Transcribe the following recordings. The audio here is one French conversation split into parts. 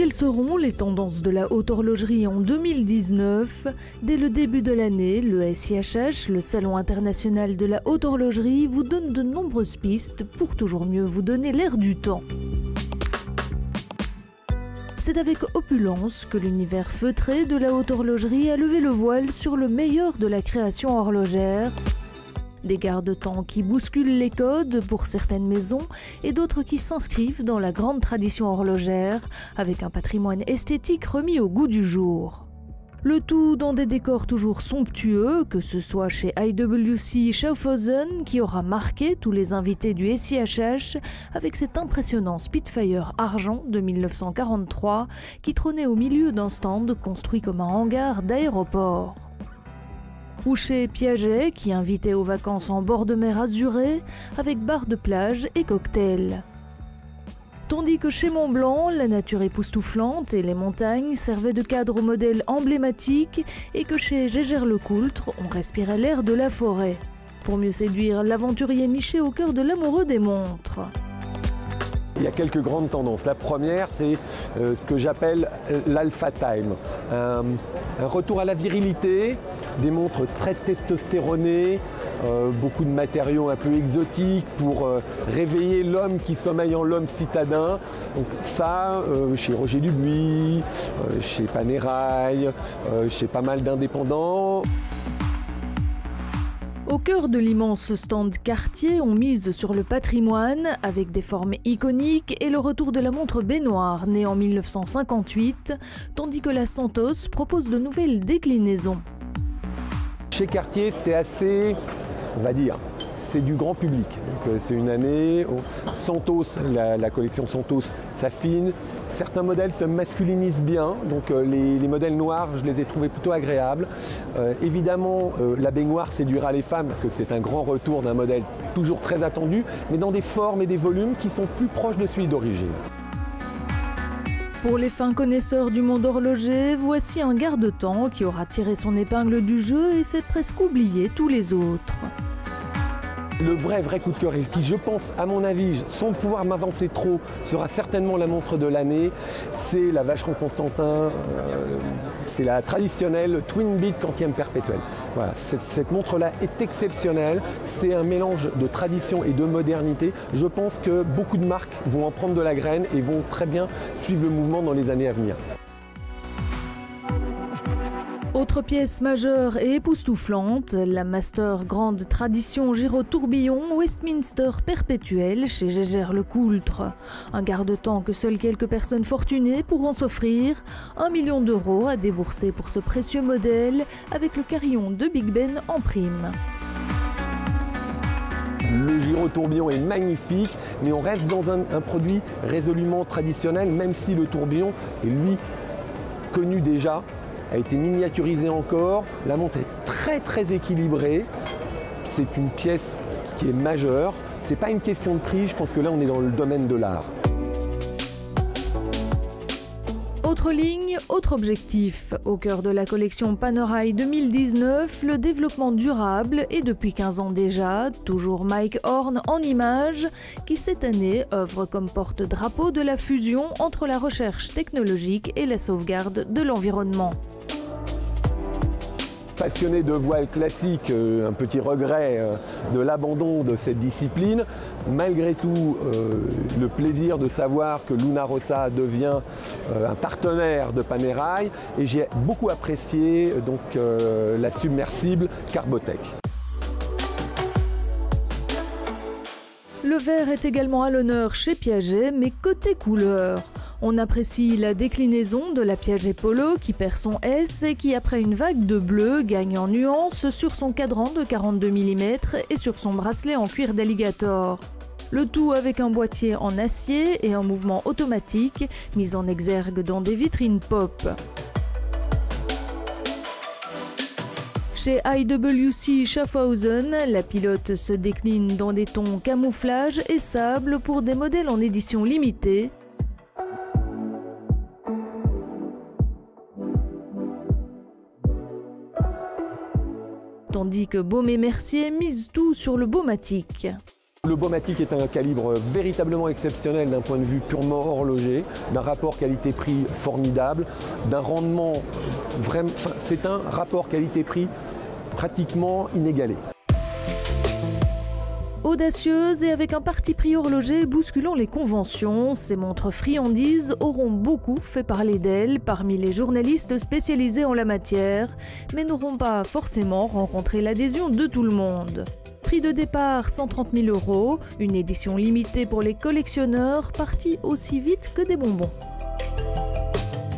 Quelles seront les tendances de la haute horlogerie en 2019? Dès le début de l'année, le SIHH, le Salon international de la haute horlogerie, vous donne de nombreuses pistes pour toujours mieux vous donner l'air du temps. C'est avec opulence que l'univers feutré de la haute horlogerie a levé le voile sur le meilleur de la création horlogère. Des garde-temps qui bousculent les codes pour certaines maisons et d'autres qui s'inscrivent dans la grande tradition horlogère avec un patrimoine esthétique remis au goût du jour. Le tout dans des décors toujours somptueux, que ce soit chez IWC Schaffhausen qui aura marqué tous les invités du SIHH avec cet impressionnant Spitfire argent de 1943 qui trônait au milieu d'un stand construit comme un hangar d'aéroport. Ou chez Piaget qui invitait aux vacances en bord de mer azuré avec bar de plage et cocktails. Tandis que chez Montblanc, la nature époustouflante et les montagnes servaient de cadre aux modèles emblématiques et que chez Jaeger-LeCoultre, on respirait l'air de la forêt. Pour mieux séduire l'aventurier niché au cœur de l'amoureux des montres. Il y a quelques grandes tendances. La première, c'est ce que j'appelle l'alpha time. Un retour à la virilité, des montres très testostéronées, beaucoup de matériaux un peu exotiques pour réveiller l'homme qui sommeille en l'homme citadin. Donc ça, chez Roger Dubuis, chez Panerai, chez pas mal d'indépendants. Au cœur de l'immense stand Cartier, on mise sur le patrimoine avec des formes iconiques et le retour de la montre baignoire née en 1958, tandis que la Santos propose de nouvelles déclinaisons. Chez Cartier, c'est assez, on va dire, c'est du grand public. C'est une année, Santos, la collection Santos s'affine. Certains modèles se masculinisent bien, donc les modèles noirs, je les ai trouvés plutôt agréables. Évidemment, la baignoire séduira les femmes parce que c'est un grand retour d'un modèle toujours très attendu, mais dans des formes et des volumes qui sont plus proches de celui d'origine. Pour les fins connaisseurs du monde horloger, voici un garde-temps qui aura tiré son épingle du jeu et fait presque oublier tous les autres. Le vrai coup de cœur et qui, je pense, à mon avis, sans pouvoir m'avancer trop, sera certainement la montre de l'année, c'est la Vacheron Constantin, c'est la traditionnelle Twin Beat quantième perpétuelle. Voilà, cette montre-là est exceptionnelle, c'est un mélange de tradition et de modernité. Je pense que beaucoup de marques vont en prendre de la graine et vont très bien suivre le mouvement dans les années à venir. Autre pièce majeure et époustouflante, la Master Grande Tradition Giro-Tourbillon Westminster Perpétuel chez Jaeger-LeCoultre. Un garde-temps que seules quelques personnes fortunées pourront s'offrir. 1 million d'euros à débourser pour ce précieux modèle avec le carillon de Big Ben en prime. Le Giro-Tourbillon est magnifique, mais on reste dans un produit résolument traditionnel, même si le tourbillon est lui connu déjà, a été miniaturisé encore. La montre est très équilibrée. C'est une pièce qui est majeure. C'est pas une question de prix, je pense que là on est dans le domaine de l'art. Autre ligne, autre objectif. Au cœur de la collection Panerai 2019, le développement durable et depuis 15 ans déjà, toujours Mike Horn en images, qui cette année œuvre comme porte-drapeau de la fusion entre la recherche technologique et la sauvegarde de l'environnement. Passionné de voile classique, un petit regret de l'abandon de cette discipline. Malgré tout, le plaisir de savoir que Luna Rossa devient un partenaire de Panerai et j'ai beaucoup apprécié donc, la submersible Carbotech. Le vert est également à l'honneur chez Piaget, mais côté couleur. On apprécie la déclinaison de la Piaget Polo qui perd son S et qui, après une vague de bleu, gagne en nuances sur son cadran de 42 mm et sur son bracelet en cuir d'alligator. Le tout avec un boîtier en acier et un mouvement automatique mis en exergue dans des vitrines pop. Chez IWC Schaffhausen, la pilote se décline dans des tons camouflage et sable pour des modèles en édition limitée. Tandis que Baume et Mercier misent tout sur le Baumatic. Le Baumatic est un calibre véritablement exceptionnel d'un point de vue purement horloger, d'un rapport qualité-prix formidable, d'un rendement vraiment... c'est un rapport qualité-prix pratiquement inégalé. Audacieuse et avec un parti pris horloger bousculant les conventions, ces montres friandises auront beaucoup fait parler d'elles parmi les journalistes spécialisés en la matière, mais n'auront pas forcément rencontré l'adhésion de tout le monde. Prix de départ 130 000 €, une édition limitée pour les collectionneurs, partie aussi vite que des bonbons.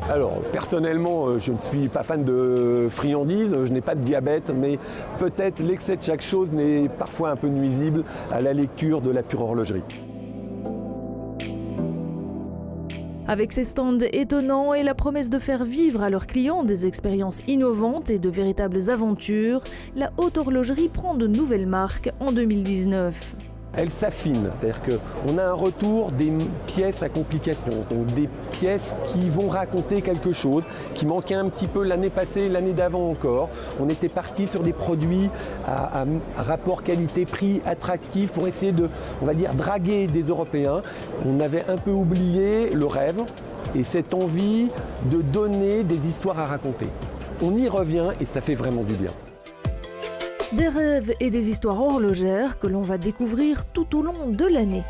Alors, personnellement, je ne suis pas fan de friandises, je n'ai pas de diabète, mais peut-être l'excès de chaque chose n'est parfois un peu nuisible à la lecture de la pure horlogerie. Avec ses stands étonnants et la promesse de faire vivre à leurs clients des expériences innovantes et de véritables aventures, la haute horlogerie prend de nouvelles marques en 2019. Elle s'affine, c'est-à-dire qu'on a un retour des pièces à complications, donc des pièces qui vont raconter quelque chose, qui manquait un petit peu l'année passée, l'année d'avant encore. On était parti sur des produits à rapport qualité-prix attractif pour essayer de, on va dire, draguer des Européens. On avait un peu oublié le rêve et cette envie de donner des histoires à raconter. On y revient et ça fait vraiment du bien. Des rêves et des histoires horlogères que l'on va découvrir tout au long de l'année.